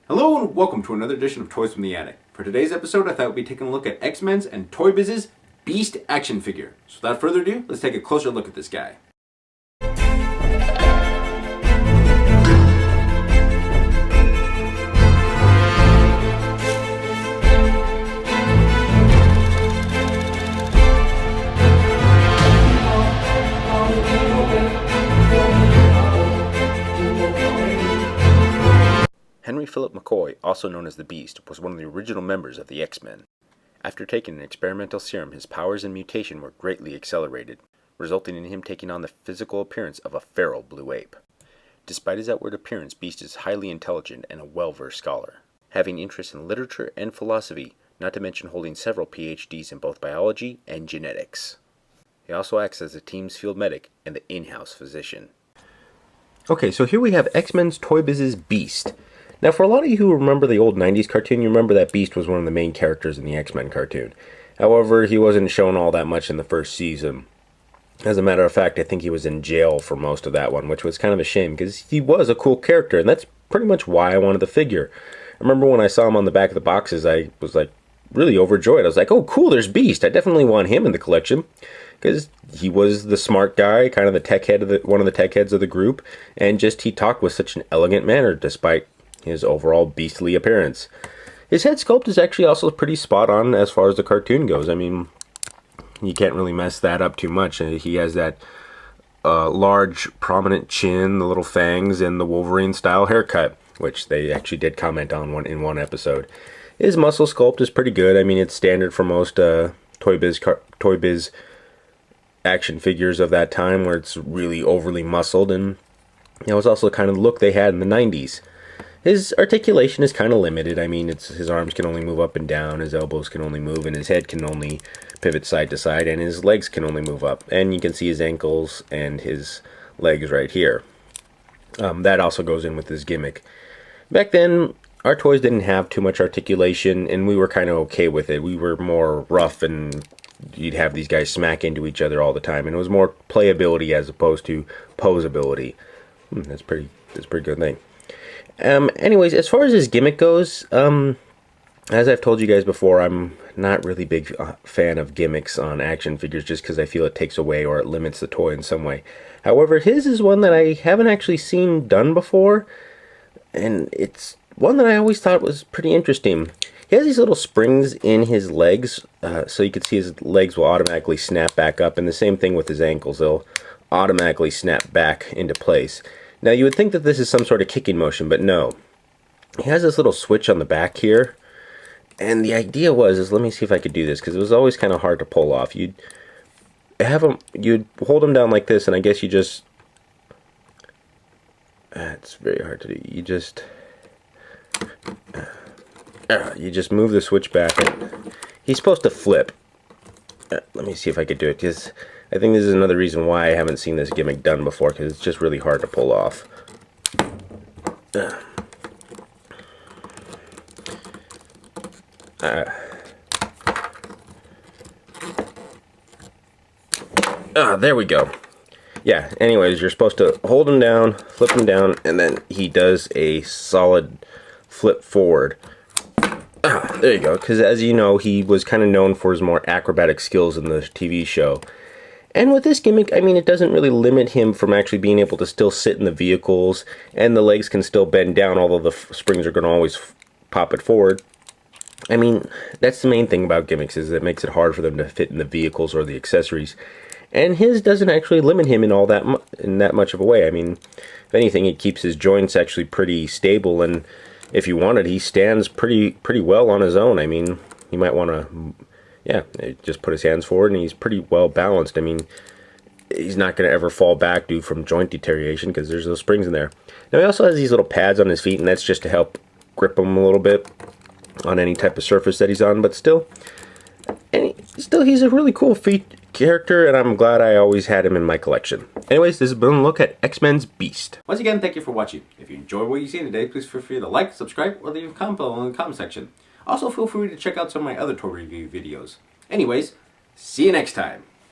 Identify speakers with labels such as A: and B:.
A: Hello and welcome to another edition of Toys from the Attic. For today's episode, I thought we'd be taking a look at X-Men's and Toy Biz's Beast action figure. So without further ado, let's take a closer look at this guy.
B: Henry Philip McCoy, also known as the Beast, was one of the original members of the X-Men. After taking an experimental serum, his powers and mutation were greatly accelerated, resulting in him taking on the physical appearance of a feral blue ape. Despite his outward appearance, Beast is highly intelligent and a well-versed scholar, having interests in literature and philosophy, not to mention holding several PhDs in both biology and genetics. He also acts as the team's field medic and the in-house physician. Okay, so here we have X-Men's Toy Biz's Beast. Now, for a lot of you who remember the old 90s cartoon, you remember that Beast was one of the main characters in the X-Men cartoon. However, he wasn't shown all that much in the first season. As a matter of fact, I think he was in jail for most of that one, which was kind of a shame, because he was a cool character, and that's pretty much why I wanted the figure. I remember when I saw him on the back of the boxes, I was like really overjoyed. I was like, oh cool, there's Beast. I definitely want him in the collection, because he was the smart guy, kind of the tech head of one of the tech heads of the group, and just he talked with such an elegant manner, despite his overall beastly appearance. His head sculpt is actually also pretty spot on as far as the cartoon goes. I mean, you can't really mess that up too much. He has that large, prominent chin, the little fangs, and the Wolverine style haircut, which they actually did comment on in one episode. His muscle sculpt is pretty good. I mean, it's standard for most Toy Biz action figures of that time, where it's really overly muscled, and that was also kind of the look they had in the 90s. His articulation is kind of limited. I mean, his arms can only move up and down, his elbows can only move, and his head can only pivot side to side, and his legs can only move up. And you can see his ankles and his legs right here. That also goes in with his gimmick. Back then, our toys didn't have too much articulation, and we were kind of okay with it. We were more rough, and you'd have these guys smack into each other all the time, and it was more playability as opposed to posability. That's a pretty good thing. Anyways, as far as his gimmick goes, as I've told you guys before, I'm not really big fan of gimmicks on action figures, just because I feel it takes away or it limits the toy in some way. However, his is one that I haven't actually seen done before, and it's one that I always thought was pretty interesting. He has these little springs in his legs, so you can see his legs will automatically snap back up, and the same thing with his ankles. They'll automatically snap back into place. Now, you would think that this is some sort of kicking motion, but no. He has this little switch on the back here, and the idea was, let me see if I could do this, because it was always kind of hard to pull off. You'd hold him down like this, and I guess you just, it's very hard to do. You just move the switch back. He's supposed to flip. Let me see if I could do it, because I think this is another reason why I haven't seen this gimmick done before, because it's just really hard to pull off. There we go. Yeah, anyways, you're supposed to hold him down, flip him down, and then he does a solid flip forward. There you go, because as you know, he was kind of known for his more acrobatic skills in the TV show. And with this gimmick, I mean, it doesn't really limit him from actually being able to still sit in the vehicles, and the legs can still bend down, although the springs are going to always pop it forward. I mean, that's the main thing about gimmicks, is it makes it hard for them to fit in the vehicles or the accessories. And his doesn't actually limit him in all that much of a way. I mean, if anything, it keeps his joints actually pretty stable, and if you wanted, he stands pretty well on his own. I mean, you might want to, just put his hands forward, and he's pretty well balanced. I mean, he's not going to ever fall back due from joint deterioration, because there's those springs in there. Now, he also has these little pads on his feet, and that's just to help grip him a little bit on any type of surface that he's on, but still, he's a really cool character, and I'm glad I always had him in my collection. Anyways, this has been a look at X-Men's Beast.
A: Once again, thank you for watching. If you enjoyed what you've seen today, please feel free to like, subscribe, or leave a comment below in the comment section. Also, feel free to check out some of my other toy review videos. Anyways, see you next time.